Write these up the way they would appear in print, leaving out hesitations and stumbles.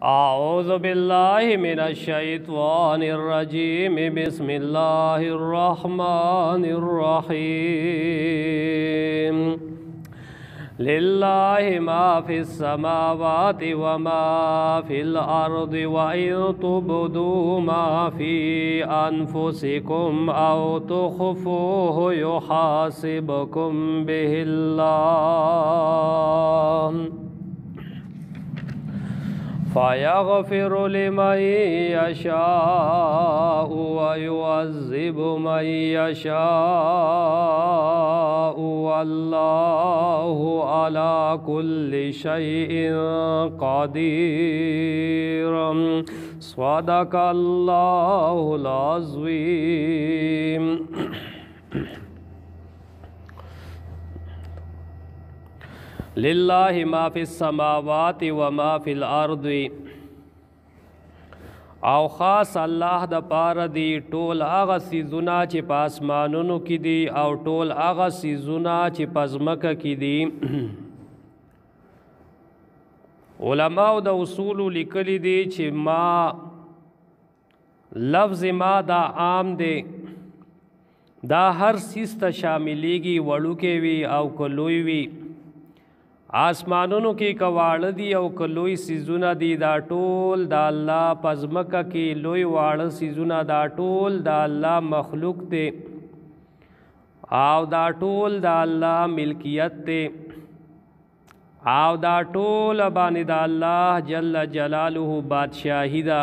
अऊज़ु बिल्लाहि मिनश शैतानिर रजीम बिस्मिल्लाहिर रहमानिर रहीम। लिल्लाहि मा फिस समावाति व मा फिल अर्दि व इन तुब्दू मा फी अनफुसिकुम औ तुख्फूहु युहासिबकुम बिहिल्लाह फ़यग़फ़िरु लिमन यशाअ व युअज़्ज़िबु मन यशाअ वल्लाहु अला कुल्लि शैइन क़दीर। सदक़ल्लाहुल अज़ीम। लिल्लाहि मा फिस समावाति व मा फिल अर्दि। औ ख़ास अल्लाह द पार दी टोल आगा सीज़ुना चे पासमानुनु की दी और टोल आगा सीज़ुना चे पज़मक की दी। उलमाओ द उसूल लिखली दी चे मा लफ्ज़ मा दा आम दे दा हर चीज़ ता शामिलेगी वड़ुके वी और कलोई वी। आसमानों की कवाड़ दी और कलोई सीजुना दी दा टोल दा अल्लाह पज़मका की लोई वाड़ सीजुना दा टोल दा अल्लाह मखलूक दे आव दा टोल दा अल्लाह मिल्कियत दे आव दा टोल बानी दा अल्लाह जल्ल जलालुहु बादशाही दा।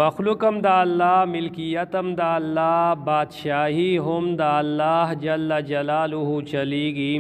मखलूकम दा अल्लाह मिल्कियतम दा अल्लाह बादशाही हम दा अल्लाह जल्ल जलालुहु चलेगी।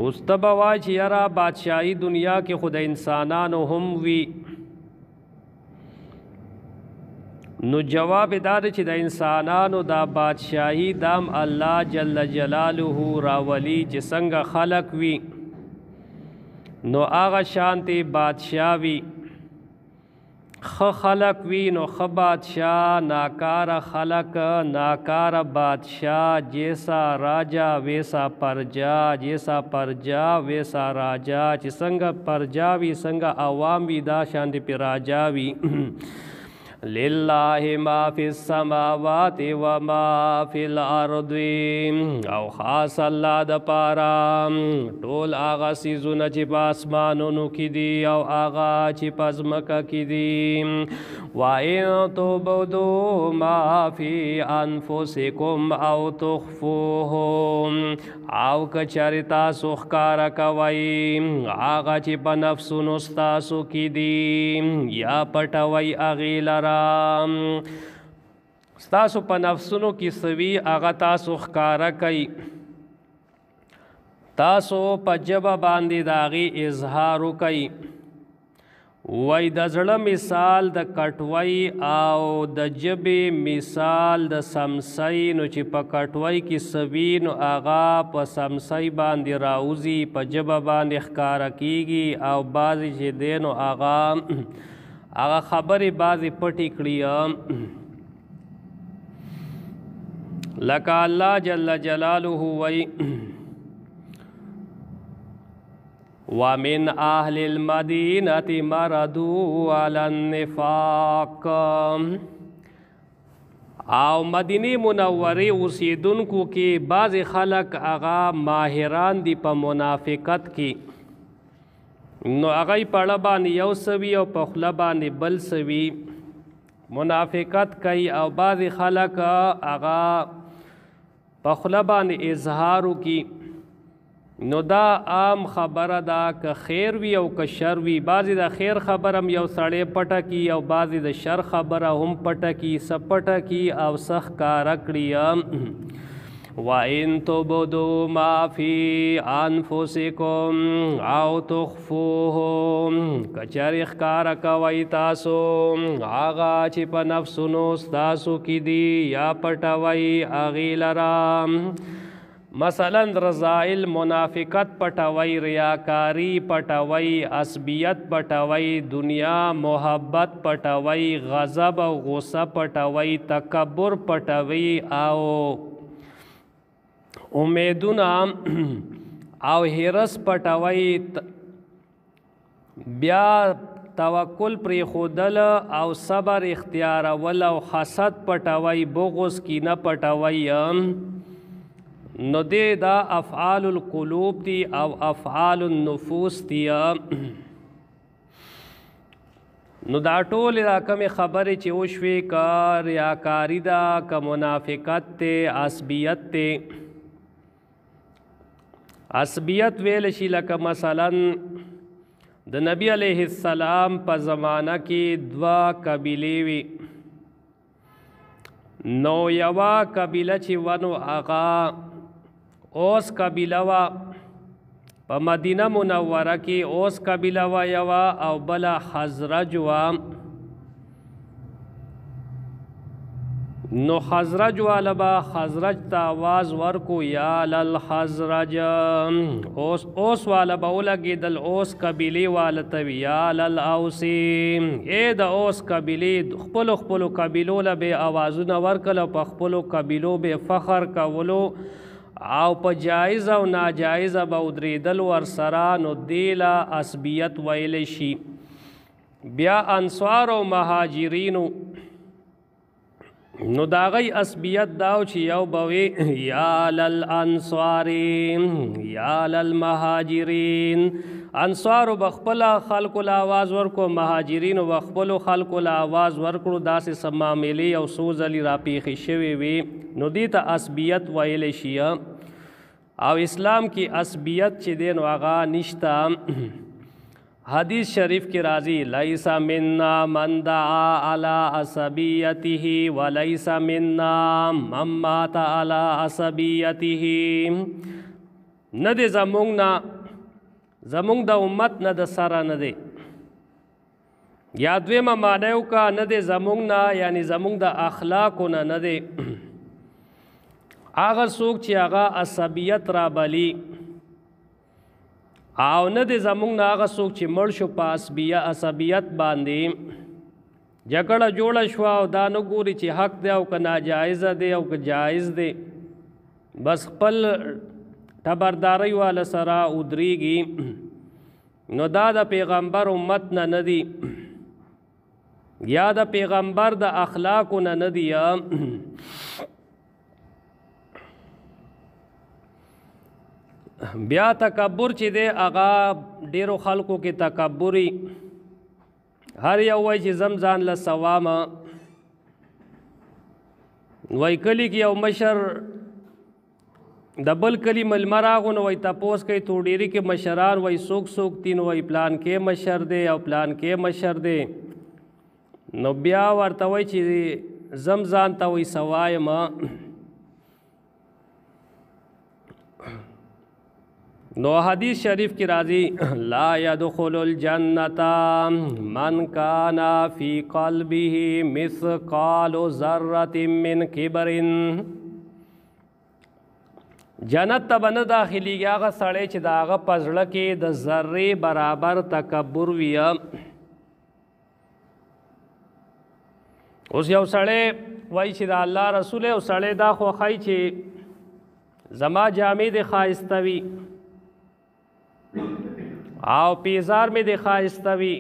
उस्तबवाज यरा बादशाही दुनिया के खुद इंसानान हम वी नु जवाब दाद च द इंसानान दा बादशाही दाम अल्लाह जल्ल जलालुहु रावली जिसंग खलक वी नो आगा शांति बादशाहवी ख खलक वी नो ख बादशाह नाकार खलक नाकार बादशाह जैसा राजा वैसा परजा जैसा परजा वैसा राजा जिसंग परजा वी संग अवाम वी दा शांति पे राजा वी। लिल्लाहि मा फिस समावाति व मा फिल अर्दि। औ ख़ास अल्लाह द पारा टोल आगा सीज़ुना ची पासमानुनु की दी औ आगा ची पज़मका की दी। व इन तुब्दू मा फी अनफुसिकुम औ तुख्फूहु औ कचरिता सुखकार कवई आगा ची पनफ्सुनु स्तासु की दी या पटवई अगीलरा स्तासु पनफ्सुनु की सवी आगा तासु खकारा कई तासु पजबा बांदी दागी इजहारु कई वही द ज़ड़ मिसाल द कटवई आओ द जबे मिसाल द समसई नु ची प कटवई की सवी नु आगा प समसई बांदी राउजी प जबा बांदी खकारा कीगी आओ बाजी चे देनो आगा आगा खबरी बाजी पटी कड़िया लका अल्लाह जल्ल जलालुहु वई वमिन अहलिल मदीनति मरदू अलन निफाक। आओ मदीने मुनव्वरे उसीदुनको के बाज़ खलक आगा माहिरान दी प मुनाफिकत की नो आगाई पड़बान यौसवी और पखलबान बल सवी मुनाफिकत कई और बाज़ खलक आगा पखलबान इजहारू की नो दा आम खबर दा क खैर वी और क शर वी बाज़ी दा खैर खबरम यौ सड़े पटा की और बाज़ी दा शर खबर हम पटा की सब पटा की और सख का रकड़िया। व इन तुब्दू मा फी अनफुसिकुम औ तुख्फूहु कचरिख कार कवई तासो आगा ची प नफ्सुनु स्तासु की दी या पटवई अगीलरा مثلا رضائل منافقت پټوي، ریاکاری پټوي، عصبیت پټوي، دنیا محبت پټوي، غضب او غصه پټوي، تکبر پټوي او امیدونه او هرس پټوي، بیا توکل پری خودل او صبر اختیار ول او حسد پټوي، بغض کینه پټوي. نو دې دا افعال القلوب دي او افعال النفوس دي. نو دا ټول دا کمی خبرې چې وشوي که ریاکاری ده که منافقت ته عصبیت ته. عصبیت ویل شي لکه مثلا د نبی علیه السلام په زمانه کې دوه قبیلې وي. نو یوه قبیله چې ونو هغه اوس قبیله وا په مدینه منوره کې، اوس قبیله وا یوه او بله خزرج وا. نو خزرج والا با خزرج تا آواز ورکو یا للخزرج، اوس والا با ولګېدل اوس قبیلې والا ته وي یا للاوسی. ای د اوس قبیلې خپلو خپلو قبیلو له به آوازونه ورکړل او په خپلو قبیلو به فخر کولو او په جایز او ناجایز به ودرېدل ورسره. نو دې له عصبیت ویلی شي. بیا انصار او مهاجرینو، نو دا غي عصبیت داو چې یو بوي یا للانصار یا للمهاجرین. انصار بخپل خلق له आवाज ورکو، مهاجرین بخپل خلق له आवाज ورکړو. داسې سماملي او سوزلی را پیښې شوي وي. نو دې ته عصبیت ویل شي. او اسلام کې عصبیت چې دی نو هغه نشته. حدیث شریف کی راضی لیس منا من دعا علی عصبیته ولیس منا من مات علی عصبیته. نه دی زمونږ نه، زمونږ د امت نه د سره نه دی. یا دویمه معنی وکړه نه دی زمونږ نه، یعنی زمونږ د اخلاقو نه دی. هغه څوک چې هغه عصبیت را بلی او نه دی زمونږ نه هغه څوک چې مړ شو په عصبیت باندې. جګړه جوړه شوه او دا نه ګوري چې حق دی او که ناجایزه دی او که جایز دی، بس خپل تبردارۍ والا سره ودرېږي. نو دا د پیغمبر امت نه دی، یا د پیغمبر د اخلاقو نه دی. بیا تکبر چې دی هغه ډیرو خلکو کې تکبري. هر یو وایي چې زم ځان له سوامه. وایي کلي کې یو مشر د بل کلي مېلمه راغو نو وایي تپوس کوي توډیري کې مشران وایي څوک څوک دي؟ نو وایي پلان کې مشر دی او پلان کې مشر دی. نو بیا ورته وایي چې زم ځان ته وایي سوایم. نو حدیث شریف کی راضی لا يدخل الجنة من كان في قلبه مثقال ذرة من كبر. جنت ته به نه داخلېږي هغه سړی چې د هغه په زړه کې د ذرې برابر تکبر وي. اوس یو سړی وایي چې د الله رسول یو سړی دا خوښوي چې زما جامې د ښایسته وي او پیزار میں دے خواہستہ وی،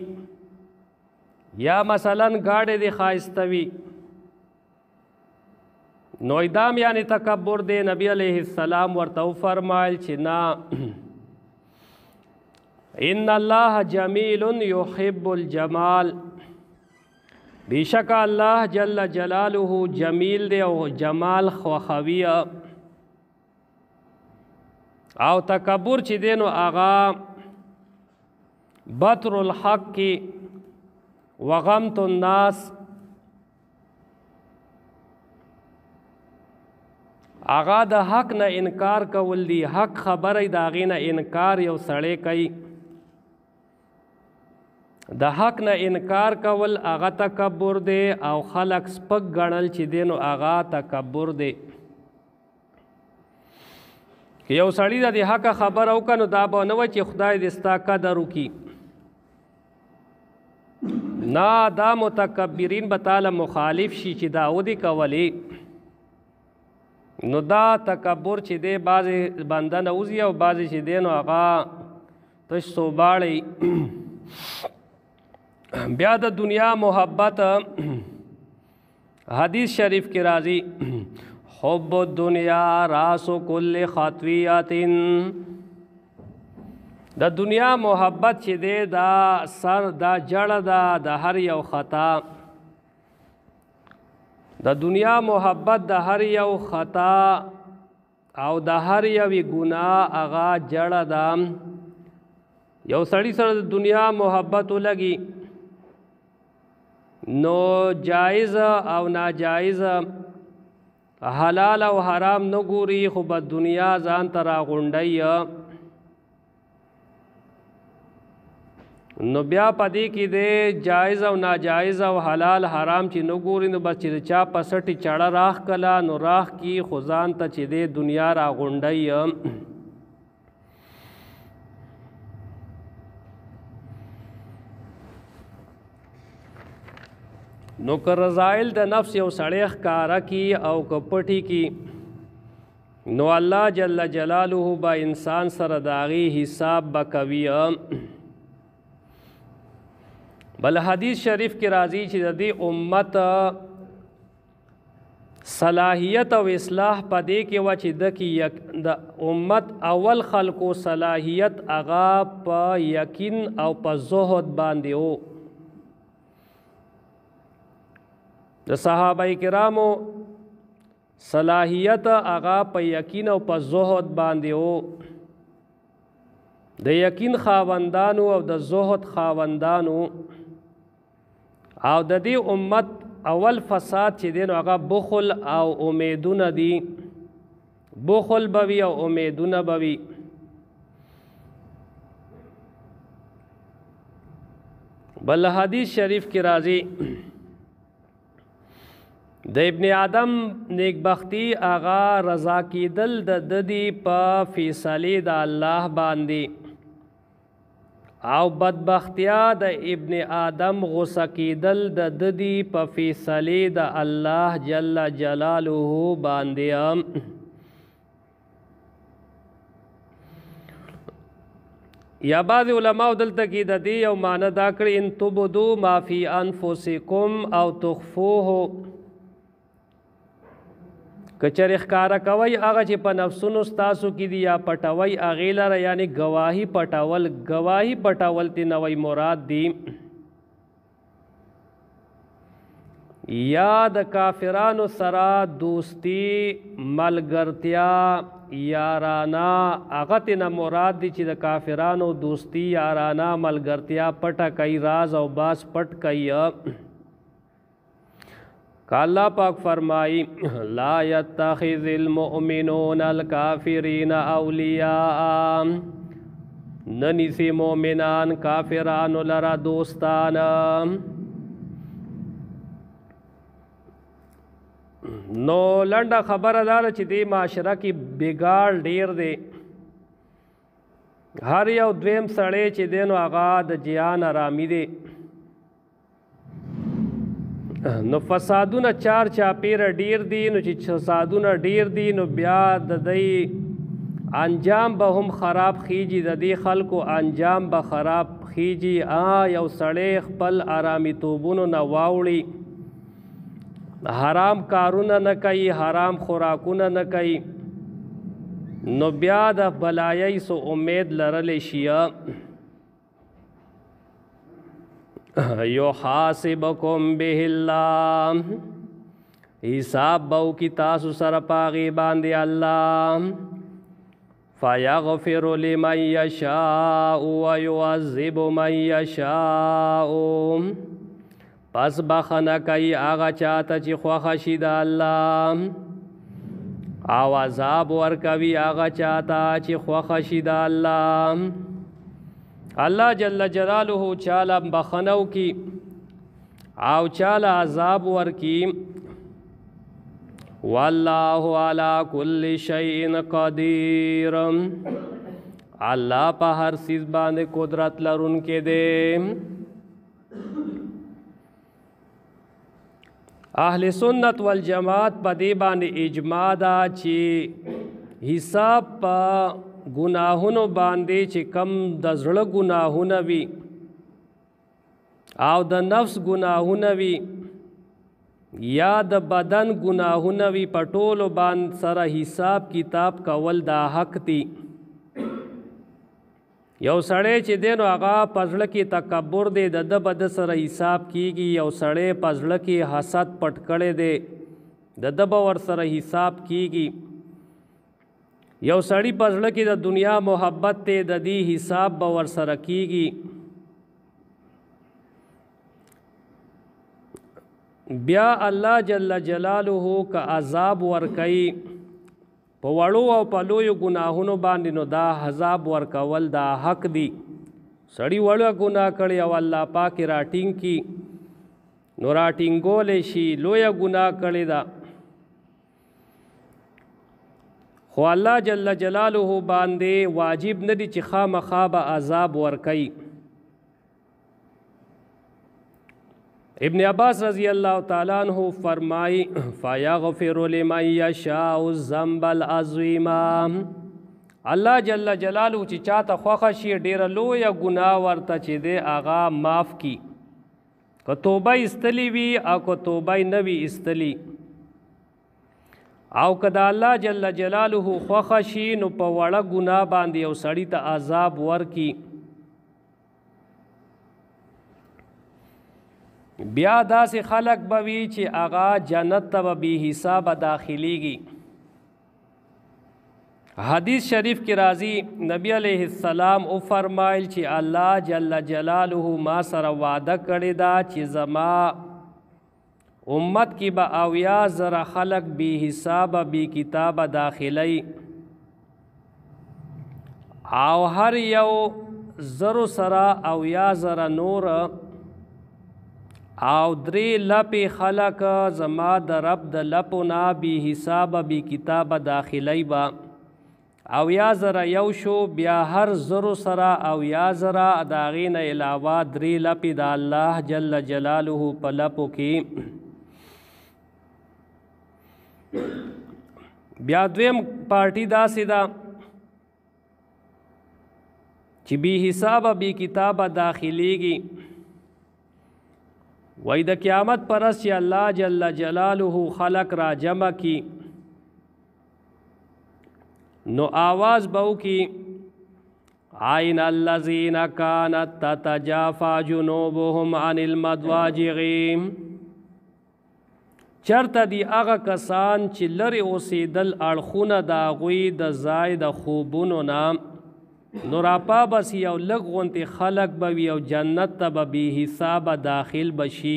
یا مثلا گاڑے دے خواہستہ وی. نو ادام یعنی تکبر دے. نبی علیہ السلام ورتو فرمائل چنا ان اللہ جمیل یحب الجمال. بیشک اللہ جل جلالہ جمیل دے او جمال خوخوی. او تکبر چې دی نو هغه بطر الحق کی وغمت الناس، هغه د حق نه انکار کول دی. حق خبره د هغې نه انکار یو سړی کوي. د حق نه انکار کول هغه تکبر دی او خلق سپک ګڼل چې دی نو هغه تکبر دی. نو حدیث شریف کی راضی لا يدخل الجنة من كان في قلبه مثقال ذرة من كبر. جنت ته به نه داخلېږي هغه سړی چې د هغه په زړه کې د ذرې برابر تکبر وي. که یو سړی د حق خبر او کنو دا به نه و چې خدای دې ستا قدر وکړي. نه دا متکبرین به تعالی مخالف شي چې دا ودې کولی. نو دا تکبر چې دی بعضې بنده نه وځي او بعضې چې دی نو هغه تش صوباړی. بیا د دنیا محبت حدیث شریف کې راځي حب الدنیا راس کل خطویات. د دنیا محبت چې دی دا سر دا جړه ده د هر یو خطا. د دنیا محبت د هر یو خطا او د هر یوې ګناه هغه جړه ده. یو سړي سره د دنیا محبت ولګي نو جایز او ناجایز حلال او حرام نه ګوري خو به دنیا ځان ته راغونډوي. نو بیا پدې کې دی جایز او ناجایز او حلال حرام چې نه ګوري نو بس چې چا پسټي چړه راخ کله نو راخ کی خو ځان ته چې دی دنیا راغونډوي. نو که رضایل د نفس یو سړی ښکاره کی او که پټي کی نو الله جل جلاله به انسان سره د هغې حساب به کوي. بل حدیث شریف کې راځي چې د دې امت صلاحیت او اصلاح په دې کې وه چې د امت اول خلکو صلاحیت هغه په یقین او په زهد باندې و. د صحابه کرامو صلاحیت هغه په یقین او په زهد باندې و. د یقین خاوندانو او د زهد خاوندانو او د دې امت اول فساد چې دی نو هغه بخل او امیدونه دي. بخل به وي او امیدونه به وي. بل حدیث شریف کې راځي د ابن آدم نیکبختی آغا رضا کیدل د ددی په فیصله د الله باندې او بدبختیا د ابن آدم غصه کیدل د ددی په فیصله د الله جل جلاله باندې. یا بعض علماء دلته کې د دې یو معنی دا کړی ان تبدو ما فی انفسکم او تخفوه کچر ښکارا کوي هغه چې په نفسونو ستاسو کې دي یا پټوي هغې لره یعنی گواهی پټول تی نوی مراد دی. یا د کافرانو سره دوستی ملګرتیا یارانا هغه تی نه مراد دی چې د کافرانو دوستی یارانا ملګرتیا پټه کوي راز او باز پټ کوي. اللہ پاک فرمائی لا يتخذ المؤمنون الكافرین اولیاء ننیسی مومنان کافران لرا دوستان. نو لنډه خبره داره چې دی معاشره کې بګاړ ډیر دی. هر یو دویم سړی چې دی نو هغه د جهان آرامي دی. نو فسادونه چار چاپیره ډیر دي. نو چې فسادونه ډیر دي نو بیا د دې انجام به هم خراب خیجي. د دې خلکو انجام به خراب خیجي. یو سړی خپل آرامي توبونو نه واوړي حرام کارونه نه کوي حرام خوراکونه نه کوي نو بیا د بلایي سو امید لرلی شي. یحاسبکم به الله حساب بو کی تاسو سره پاغي باندې الله. فیغفر لمن یشاء ویعذب من یشاء پس بخنه کوي هغه چاته چې خوښه شي د الله او عذاب ورکوي هغه چاته چې خوښه شي د الله. الله جل جلاله چاله بخنو کی او چاله عذاب ورکی वल्लाहु अला कुल्लि शैइन कदीर, अल्लाह पे हर चीज़ बांधे कुदरत लरुनके दे। अहले सुन्नत वल जमात पे दे बांधे इजमा दा ची हिसाब पा गुनाहुनो बांधे ची कम द ज़्र गुनाहुन वी आव द नफ्स गुनाहुन वी या द बदन गुनाहुन वी पटोलो बांध सरा हिसाब किताब कवल दा हक ती। यौ सड़े चे दे नो आगा पजड़ की तकब्बुर दे दद बद सर हिसाब कीगी, यौ सड़े पजड़ की हसद पटकड़े दे दद वर सर हिसाब कीगी, यौ सड़ी पजड़ की द दुनिया मोहब्बत ते ददी हिसाब बवर सर कीगी। ब्या अल्लाह जल्ल जलालुहु का अजाब वर्कई पवड़ो और पलोयो गुनाहुनो बांधे नो दा हजाब वर्कवल दा हक दी। सड़ी वड़ा गुनाह करे और अल्लाह पाक राटिंग की नो राटिंगोले शी लोया गुनाह करे दा खो अल्लाह जल्ल जलालुहु बांधे वाजिब नदी ची खामखा अजाब वर्कई। इब्न अब्बास रज़ी अल्लाह ताला अन्हु फरमाई फ़यग़फ़िरु लिमन यशाउ ज़म्बल अज़ीमा, अल्लाह जल्ल जलालुहु ची चाहता ख्वाखा शी डेर लोया गुनाह वर्ता ची दे आगा माफ़ की को तोबा इस्तली वी आ को तोबा नवी इस्तली आओ कदा अल्लाह जल्ल जलालुहु ख्वाखा शी नु पवड़ा गुनाह बांधी और सड़ी ता अजाब वर की। ब्या दा से खलक बवी ची आगा जन्नत तब बी हिसाब दाखिलीगी। हदीस शरीफ की राजी नबी अलैहिस्सलाम ओ फरमाइल ची अल्लाह जल्ल जलालुहु मा सर वादा करे दा ची जमा उम्मत की बा अवया ज़रा खलक बी हिसाब बी किताब दाखिलई आव हर यौ ज़रो सरा अवया ज़रा नूर आव द्रे लपे खलक जमा द रब द लपुना बी हिसाब बी किताब दाखिलई बा आव या ज़रा यौशो ब्या हर ज़रो सरा आव या ज़रा दागीन अलावा द्रे लपी दा अल्लाह जल्ल जलालुहु पलपो की। ब्या द्वेम पार्टी दा सिदा ची बी हिसाब बी किताब दाखिलीगी वही द क़यामत परस ची अल्लाह जल्ल जलालुहु खलक रा जमा की नो आवाज़ बहु की आइन अल्लज़ीना कानत ततजाफ़ा जुनूबुहुम अनिल मद्वाजिग़, चरता दी आगा कसान ची लरे ओसीदल अड़खुना दागुई द ज़ाय द खूबुनो नाम नुरापा बस यौ लगोंते खलक बवी यौ जन्नत तब बी हिसाब दाखिल बशी।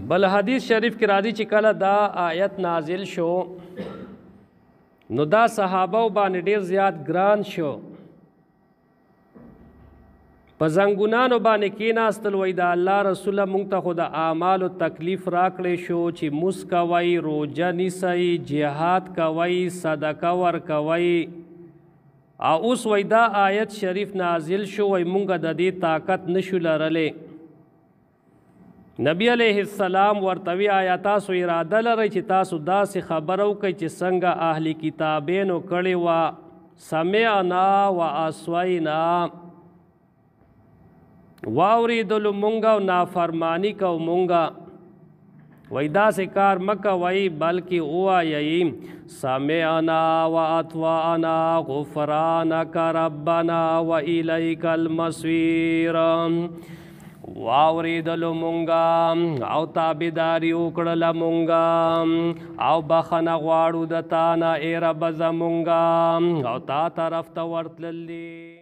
बल हदीस शरीफ की राजी चिकल दा आयत नाजिल शो नुदा सहाबा बाने ढेर ज़्यादा ग्रान शो पजंगुनानो बाने केनास्तल वैदा अल्लाह रसूल मुंगता खुदा आमाल तकलीफ राकड़े शो ची मुस्कवई रोजा निसई जिहाद कवई सदका वर कवई आ उस वैदा आयत शरीफ नाजिल शो वै मुंगा ददी ताकत नशुल रले नबी अलैहिस्सलाम वर्तवी आया तासु इरादा लरई ची तासु दा से खबरों कई ची संगा आहली किताबेनो कड़े वा समेअना व अस्वैना वाउरीदुल मुंगा नाफरमानी का मुंगा वैदा से कार मक्का वही बल्कि हुआ यही समेअना व अतवाना गुफरानक रब्बना व इलैकल मसीर वाउरीदुल मुंगा आव ताबेदारी उकड़ल मुंगा आव बखना ग्वाड़ू दताना ए रब ज़मुंगा आव ता तरफ तवर्तलली।